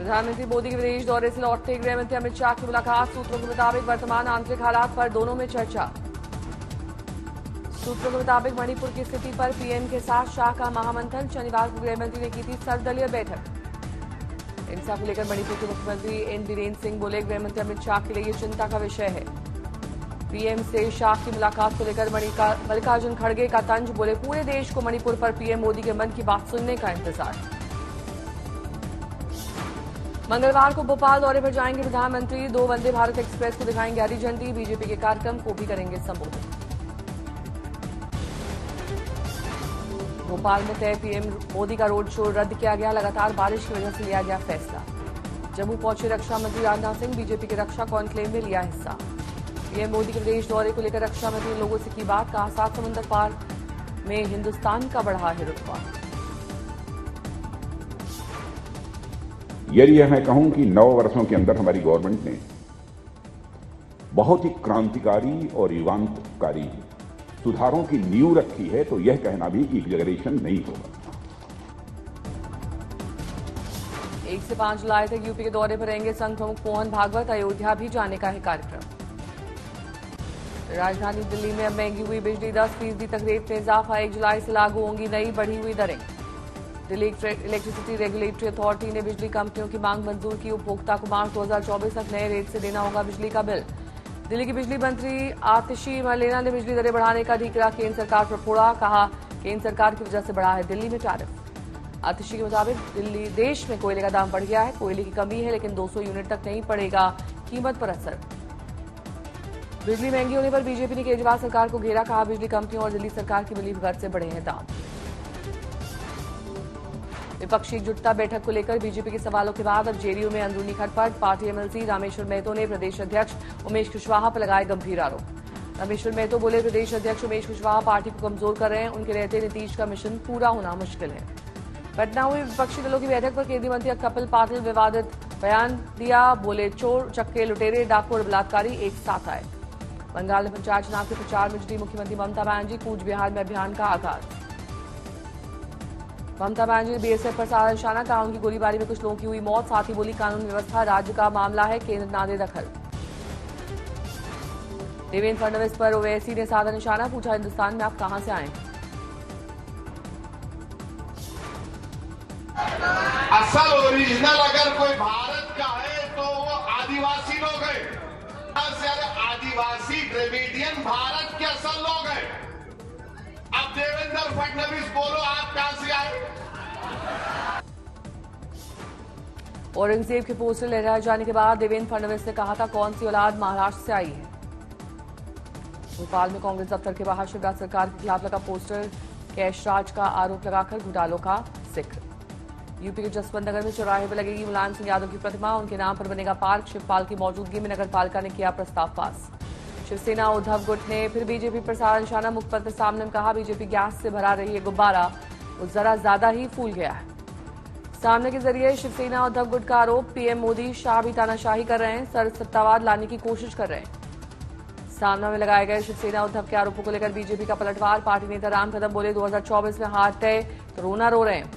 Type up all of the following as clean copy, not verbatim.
प्रधानमंत्री मोदी के विदेश दौरे से लौटते गृह मंत्री अमित शाह की मुलाकात। सूत्रों के मुताबिक वर्तमान आंतरिक हालात पर दोनों में चर्चा। सूत्रों के मुताबिक मणिपुर की स्थिति पर पीएम के साथ शाह का महामंथन। शनिवार को गृह मंत्री ने की थी सर्वदलीय बैठक। हिंसा को लेकर मणिपुर के मुख्यमंत्री एन बीरेन्द्र सिंह बोले, गृह मंत्री अमित शाह के लिए ये चिंता का विषय है। पीएम से शाह की मुलाकात को लेकर मल्लिकार्जुन खड़गे का तंज। बोले, पूरे देश को मणिपुर पर पीएम मोदी के मन की बात सुनने का इंतजार। मंगलवार को भोपाल दौरे पर जाएंगे प्रधानमंत्री। 2 वंदे भारत एक्सप्रेस को दिखाएंगे हरी झंडी। बीजेपी के कार्यक्रम को भी करेंगे संबोधित। भोपाल में तय पीएम मोदी का रोड शो रद्द किया गया। लगातार बारिश की वजह से लिया गया फैसला। जम्मू पहुंचे रक्षा मंत्री राजनाथ सिंह। बीजेपी के रक्षा कॉन्क्लेव में लिया हिस्सा। पीएम मोदी के विदेश दौरे को लेकर रक्षा मंत्री ने लोगों से की बात। कहा, 7 समुद्र पार में हिंदुस्तान का बढ़ा है रुतबा। यदि मैं कहूं कि 9 वर्षों के अंदर हमारी गवर्नमेंट ने बहुत ही क्रांतिकारी और युगांतकारी सुधारों की नींव रखी है, तो यह कहना भी एग्जैगरेशन नहीं होगा। 1 से 5 जुलाई तक यूपी के दौरे पर रहेंगे संघ प्रमुख मोहन भागवत। अयोध्या भी जाने का है कार्यक्रम। राजधानी दिल्ली में अब महंगी हुई बिजली। 10% तक रेट में इजाफा। 1 जुलाई से लागू होंगी नई बढ़ी हुई दरें। दिल्ली इलेक्ट्रिसिटी रेगुलेटरी अथॉरिटी ने बिजली कंपनियों की मांग मंजूर की। उपभोक्ता को मार्च 2024 तक नए रेट से देना होगा बिजली का बिल। दिल्ली की बिजली मंत्री आतिशी मरलेना ने बिजली दरें बढ़ाने का ढीकरा केंद्र सरकार पर फोड़ा। कहा, केंद्र सरकार की वजह से बढ़ा है दिल्ली में टैरिफ। आतिशी के मुताबिक दिल्ली देश में कोयले का दाम बढ़ गया है। कोयले की कमी है, लेकिन 200 यूनिट तक नहीं पड़ेगा कीमत पर असर। बिजली महंगी होने पर बीजेपी ने केजरीवाल सरकार को घेरा। कहा, बिजली कंपनियों और दिल्ली सरकार की मिलीभगत से बढ़े हैं दाम। विपक्षी एकजुटता बैठक को लेकर बीजेपी के सवालों के बाद अब जेडीयू में अंदरूनी खटपट। पार्टी एमएलसी रामेश्वर महतो ने प्रदेश अध्यक्ष उमेश कुशवाहा पर लगाए गंभीर आरोप। रामेश्वर महतो बोले, प्रदेश अध्यक्ष उमेश कुशवाहा पार्टी को कमजोर कर रहे हैं। उनके रहते नीतीश का मिशन पूरा होना मुश्किल है। पटना हुई विपक्षी दलों की बैठक पर केंद्रीय मंत्री कपिल पाटिल विवादित बयान दिया। बोले, चोर चक्के लुटेरे डाकू और बलात्कारी एक साथ आए। बंगाल में पंचायत चुनाव के प्रचार में जुटी मुख्यमंत्री ममता बनर्जी। कूच बिहार में अभियान का आगाज। ममता बनर्जी ने बीएसएफ पर साधा निशाना। कहा, उनकी गोलीबारी में कुछ लोगों की हुई मौत। साथ ही बोली, कानून व्यवस्था राज्य का मामला है, केंद्र ना दे दखल। देवेंद्र फडणवीस पर ओवैसी ने साधा निशाना। पूछा, हिंदुस्तान में आप कहां से आए? असल ओरिजिनल अगर कोई भारत का है तो वो आदिवासी लोग हैं। आदिवासी द्रविडियन भारत के असल लोग हैं। अब देवेंद्र फडणवीस बोलो, आप कहां से आए? औरंगजेब के पोस्टर लहराए जाने के बाद देवेंद्र फडणवीस ने कहा था, कौन सी औलाद महाराष्ट्र से आई है। भोपाल में कांग्रेस दफ्तर के बाहर शिवराज सरकार के खिलाफ लगा पोस्टर। कैश राज का आरोप लगाकर घोटालों का जिक्र। यूपी के जसवंत नगर में चौराहे पर लगेगी मुलायम सिंह यादव की प्रतिमा। उनके नाम पर बनेगा पार्क। शिवपाल की मौजूदगी में नगर पालिका ने किया प्रस्ताव पास। शिवसेना उद्धव गुट ने फिर बीजेपी पर साधा निशाना। मुखपत्र सामने में कहा, बीजेपी गैस से भरा रही है गुब्बारा, वो जरा ज्यादा ही फूल गया है। सामने के जरिए शिवसेना उद्धव गुट का आरोप, पीएम मोदी शाह भी तानाशाही कर रहे हैं, सत्तावाद लाने की कोशिश कर रहे हैं। सामना में लगाए गए शिवसेना उद्धव के आरोपों को लेकर बीजेपी का पलटवार। पार्टी नेता राम कदम बोले, 2024 में हार तय तो रोना रो रहे हैं।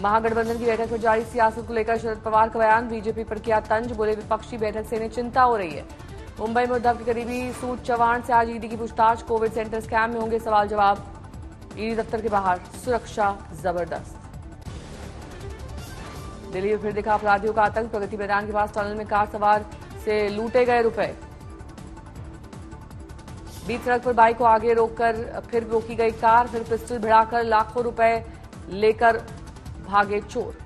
महागठबंधन की बैठक में जारी सियासत को लेकर शरद पवार का बयान। बीजेपी पर किया तंज। बोले, विपक्षी बैठक से इन्हें चिंता हो रही है। मुंबई में उद्धव के करीबी सूट चव्हाण से आज ईडी की पूछताछ। कोविड सेंटर स्कैम में होंगे सवाल जवाब। ईडी दफ्तर के बाहर सुरक्षा जबरदस्त। दिल्ली में फिर दिखा अपराधियों का आतंक। प्रगति मैदान के पास टनल में कार सवार से लूटे गए रुपए। बीच सड़क पर बाइक को आगे रोककर फिर रोकी गई कार। फिर पिस्टल भिड़ाकर लाखों रुपए लेकर भागे चोर।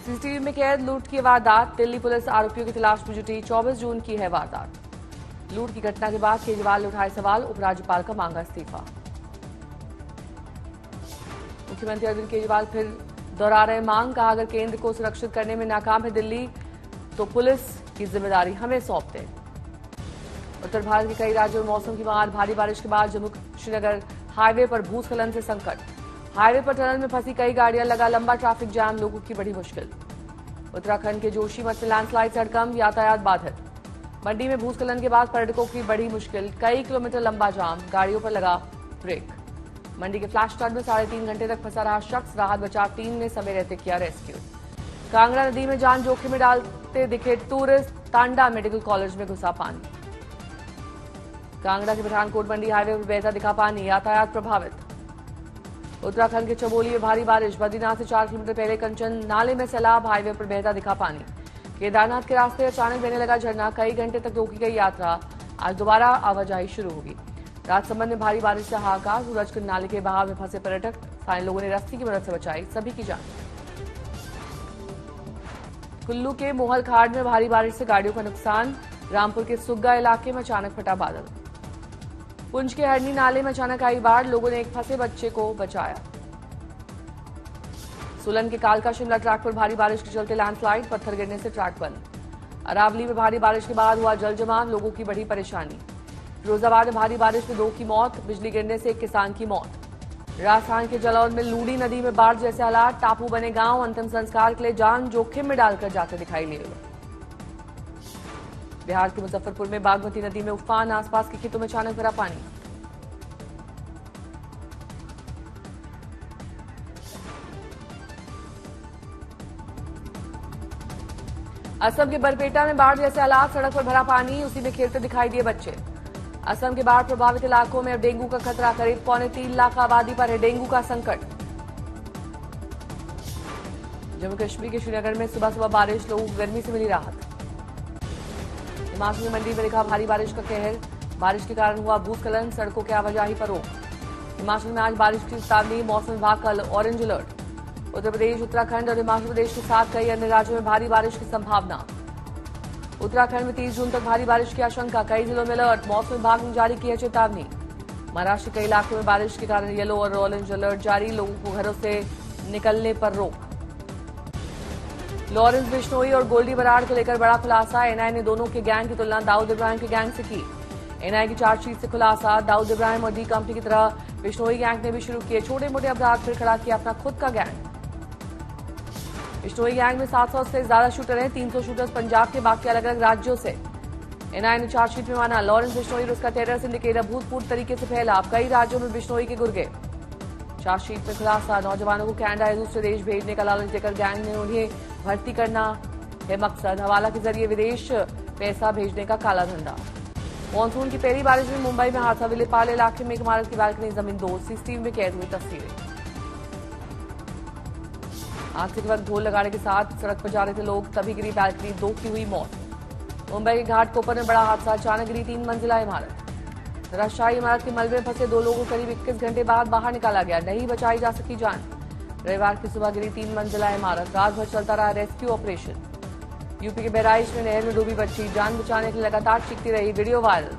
सीसीटीवी में कैद लूट की वारदात। दिल्ली पुलिस आरोपियों की तलाश में जुटी। 24 जून की है वारदात। लूट की घटना के बाद केजरीवाल ने उठाए सवाल। उपराज्यपाल का मांगा इस्तीफा। मुख्यमंत्री अरविंद केजरीवाल फिर दोहरा रहे मांग। कहा, अगर केंद्र को सुरक्षित करने में नाकाम है दिल्ली, तो पुलिस की जिम्मेदारी हमें सौंप दें। उत्तर भारत के कई राज्यों में मौसम की मार। भारी बारिश के बाद जम्मू श्रीनगर हाईवे पर भूस्खलन से संकट। हाईवे पर टनल में फंसी कई गाड़ियां। लगा लंबा ट्रैफिक जाम। लोगों की बड़ी मुश्किल। उत्तराखंड के जोशीमठ में लैंडस्लाइड से हड़कंप। यातायात बाधित। मंडी में भूस्खलन के बाद पर्यटकों की बड़ी मुश्किल। कई किलोमीटर लंबा जाम। गाड़ियों पर लगा ब्रेक। मंडी के फ्लैश फ्लड में 3.5 घंटे तक फंसा रहा शख्स। राहत बचाव टीम ने समय रहते किया रेस्क्यू। कांगड़ा नदी में जान जोखिम में डालते दिखे टूरिस्ट, टांडा मेडिकल कॉलेज में घुसा पानी। कांगड़ा के पठानकोट मंडी हाईवे पर बहता दिखा पानी, यातायात प्रभावित। उत्तराखंड के चमोली में भारी बारिश, बद्रीनाथ से 4 किलोमीटर पहले कंचन नाले में सैलाब, हाईवे पर बहता दिखा पानी। केदारनाथ के रास्ते अचानक बहने लगा झरना, कई घंटे तक रोकी गई यात्रा, आज दोबारा आवाजाही शुरू होगी। राजसमंद में भारी बारिश से हाहाकार, सूरजकुंड नाले के बहाव में फंसे पर्यटक, स्थानीय लोगों ने रस्सी की मदद से बचाई सभी की जान। कुल्लू के मोहल खाड़ में भारी बारिश से गाड़ियों का नुकसान, रामपुर के सुग्गा इलाके में अचानक फटा बादल। पुंछ के हरनी नाले में अचानक आई बाढ़, लोगों ने एक फंसे बच्चे को बचाया। सोलन के कालका शिमला ट्रैक पर भारी बारिश के चलते लैंडस्लाइड, पत्थर गिरने से ट्रैक बंद। अरावली में भारी बारिश के बाद हुआ जल जमाव, लोगों की बढ़ी परेशानी। फिरोजाबाद में भारी बारिश में 2 की मौत, बिजली गिरने से एक किसान की मौत। राजस्थान के जालौर में लूड़ी नदी में बाढ़ जैसे हालात, टापू बने गांव, अंतिम संस्कार के लिए जान जोखिम में डालकर जाते दिखाई दिए लोग। बिहार के मुजफ्फरपुर में बागमती नदी में उफान, आसपास के खेतों में अचानक भरा पानी। असम के बरपेटा में बाढ़ जैसे हालात, सड़क पर भरा पानी, उसी में खेलते दिखाई दिए बच्चे। असम के बाढ़ प्रभावित इलाकों में अब डेंगू का खतरा, करीब 3.25 लाख आबादी पर है डेंगू का संकट। जम्मू कश्मीर के श्रीनगर में सुबह सुबह बारिश, लोगों को गर्मी से मिली राहत। हिमाचल में मंडी में दिखा भारी बारिश का कहर, बारिश के कारण हुआ भूस्खलन, सड़कों की आवाजाही पर रोक। हिमाचल में आज बारिश की चेतावनी, मौसम विभाग कल ऑरेंज अलर्ट। उत्तर प्रदेश, उत्तराखंड और हिमाचल प्रदेश के साथ कई अन्य राज्यों में भारी बारिश की संभावना। उत्तराखंड में 30 जून तक भारी बारिश की आशंका, कई जिलों में अलर्ट, मौसम विभाग ने जारी की है चेतावनी। महाराष्ट्र के कई इलाकों में बारिश के कारण येलो और ऑरेंज अलर्ट जारी, लोगों को घरों से निकलने पर रोक। लॉरेंस बिश्नोई और गोल्डी बराड़ को लेकर बड़ा खुलासा, एनआईए ने दोनों के गैंग की तुलना दाऊद इब्राहिम के गैंग से की। एनआईए की चार्जशीट से खुलासा, दाऊद इब्राहिम और डी कंपनी की तरह बिश्नोई गैंग ने भी शुरू किए छोटे मोटे अपराध, फिर खड़ा किया अपना खुद का गैंग। बिश्नोई गैंग में 700 से ज्यादा शूटर हैं, 300 शूटर्स पंजाब के, बाकी अलग अलग राज्यों से। एनआईए ने चार्जशीट में माना, लॉरेंस बिश्नोई और उसका टेरर सिंडिकेट अभूतपूर्व तरीके से फैला, अब कई राज्यों में बिश्नोई के गुर्गे। चार्जशीट में खुलासा, नौजवानों को कनाडा या दूसरे देश भेजने का लालच देकर गैंग ने उन्हें भर्ती करना है मकसद, हवाला के जरिए विदेश पैसा भेजने का काला धंधा। मानसून की पहली बारिश में मुंबई में हादसा, विलेपाल इलाके में एक इमारत की बालकनी जमीन दोस्त, सीसीटीवी में कैद हुई तस्वीरें। हादसे के वक्त ढोल लगाने के साथ सड़क पर जा रहे थे लोग, तभी गिरी बालकनी, 2 की हुई मौत। मुंबई के घाटकोपर में बड़ा हादसा, अचानक गिरी 3 मंजिला इमारत। राजशाही इमारत के मलबे में फंसे 2 लोगों को करीब 21 घंटे बाद बाहर निकाला गया, नहीं बचाई जा सकी जान। रविवार की सुबह गिरी 3 मंजिला इमारत, रात भर चलता रहा रेस्क्यू ऑपरेशन। यूपी के बहराइच में नहर में डूबी बच्ची, जान बचाने के लिए लगातार चीखती रही, वीडियो वायरल।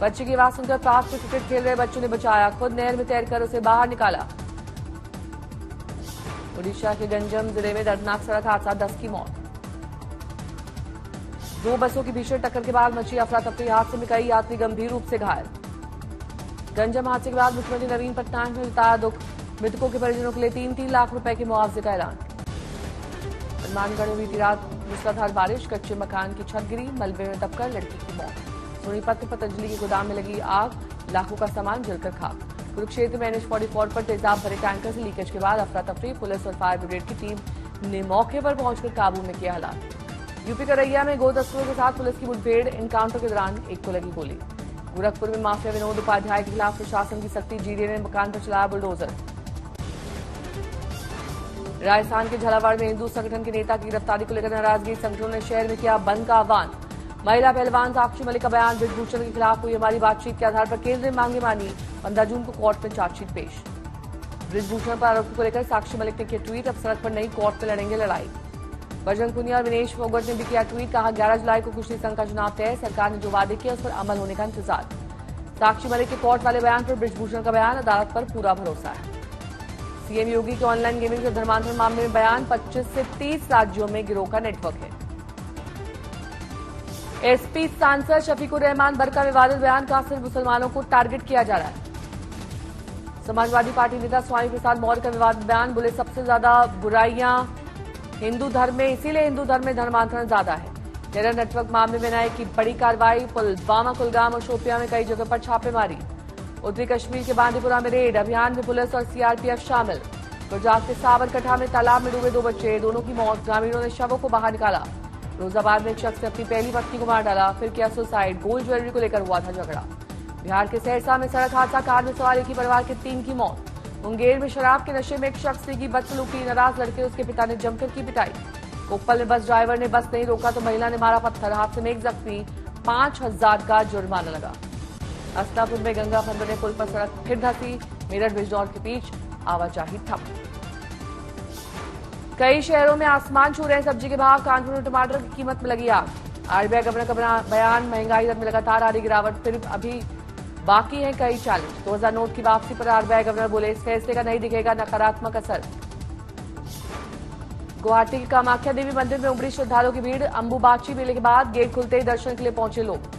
बच्ची की आवाज सुनकर पास में क्रिकेट खेल रहे बच्चों ने बचाया, खुद नहर में तैरकर उसे बाहर निकाला। ओडिशा के गंजम जिले में दर्दनाक सड़क हादसा, 10 की मौत। 2 बसों की भीषण टक्कर के बाद मची अफरा तफरी, हादसे में कई यात्री गंभीर रूप से घायल। गंजम हादसे के बाद मुख्यमंत्री नवीन पटनायक ने जताया दुख, मृतकों के परिजनों के लिए 3-3 लाख रुपए के मुआवजे का ऐलान। हनुमानगढ़ में बीती रात मूसलाधार बारिश, कच्चे मकान की छत गिरी, मलबे में दबकर लड़की की मौत। सोनीपत में पतंजलि के गोदाम में लगी आग, लाखों का सामान जलकर खाक। कुरुक्षेत्र में NH-44 पर तेजाब भरे टैंकर से लीकेज के बाद अफरा तफरी, पुलिस और फायर ब्रिगेड की टीम ने मौके पर पहुंचकर काबू में किया हालात। यूपी के रैया में गो तस्करों के साथ पुलिस की मुठभेड़, एनकाउंटर के दौरान एक को लगी गोली। गोरखपुर में माफिया विनोद उपाध्याय के खिलाफ प्रशासन की सख्ती, जीडीए ने मकान पर चलाया बुलडोजर। राजस्थान के झालावाड़ में हिंदू संगठन के नेता की गिरफ्तारी को लेकर नाराजगी, संगठनों ने शहर में किया बंद का आह्वान। महिला पहलवान साक्षी मलिक का बयान, ब्रिजभूषण के खिलाफ हुई हमारी बातचीत के आधार पर केंद्र ने मांगे मानी, 15 जून को कोर्ट में चार्जशीट पेश। ब्रिजभूषण पर आरोपों को लेकर साक्षी मलिक ने किया ट्वीट, अब सड़क पर नहीं कोर्ट में लड़ेंगे लड़ाई। बजरंग पुनिया और विनेश फोगट ने भी किया ट्वीट, कहा 11 जुलाई को कुश्ती संघ का चुनाव तय, सरकार ने जो वादे किए उस पर अमल होने का इंतजार। साक्षी मलिक के कोर्ट वाले बयान पर ब्रिजभूषण का बयान, अदालत पर पूरा भरोसा है। सीएम योगी के ऑनलाइन गेमिंग के धर्मांतरण मामले में बयान, 25 से 30 राज्यों में गिरोह का नेटवर्क है। एसपी सांसद शफीकुर रहमान बर का विवादित बयान, का सिर्फ मुसलमानों को टारगेट किया जा रहा है। समाजवादी पार्टी नेता स्वामी प्रसाद मौर्य का विवादित बयान, बोले सबसे ज्यादा बुराइयां हिंदू धर्म में, इसीलिए हिंदू धर्म में धर्मांतरण ज्यादा है। टेरर नेटवर्क मामले में एनआईए की बड़ी कार्रवाई, पुलवामा, कुलगाम और शोपियां में कई जगह पर छापेमारी। उत्तरी कश्मीर के बांदीपुरा में रेड, अभियान में पुलिस और सीआरपीएफ शामिल। गुजरात के साबरकंठा में तालाब में डूबे 2 बच्चे, दोनों की मौत। ग्रामीणों ने शवों को बाहर निकाला। फिरोजाबाद में एक शख्स ने अपनी पहली पत्नी को मार डाला, फिर किया सुसाइड। गोल्ड ज्वेलरी को लेकर हुआ था झगड़ा। बिहार के सहरसा में सड़क हादसा, कार में सवार एक ही परिवार के 3 की मौत। मुंगेर में शराब के नशे में एक शख्स ने की बदसलूकी, नाराज लड़के उसके पिता ने जमकर की पिटाई। कोप्पल में बस ड्राइवर ने बस नहीं रोका तो महिला ने मारा पत्थर, हादसे में एक जख्मी, 5,000 का जुर्माना लगा। अस्तापुर में गंगा फंदने पुल पर सड़क फिर धंसी, मेरठ बिजनौर के बीच आवाजाही ठप। कई शहरों में आसमान छू रहे हैं सब्जी के भाव। कानपुर में टमाटर की कीमत में लगी आग। आरबीआई गवर्नर का बयान, महंगाई दर में लगातार आ रही गिरावट, फिर अभी बाकी हैं कई चैलेंज। 2000 नोट की वापसी पर आरबीआई गवर्नर बोले, इस फैसले का नहीं दिखेगा नकारात्मक असर। गुवाहाटी के कामाख्या देवी मंदिर में उमड़ी श्रद्धालुओं की भीड़। अंबुबाची मेले के बाद गेट खुलते ही दर्शन के लिए पहुंचे लोग।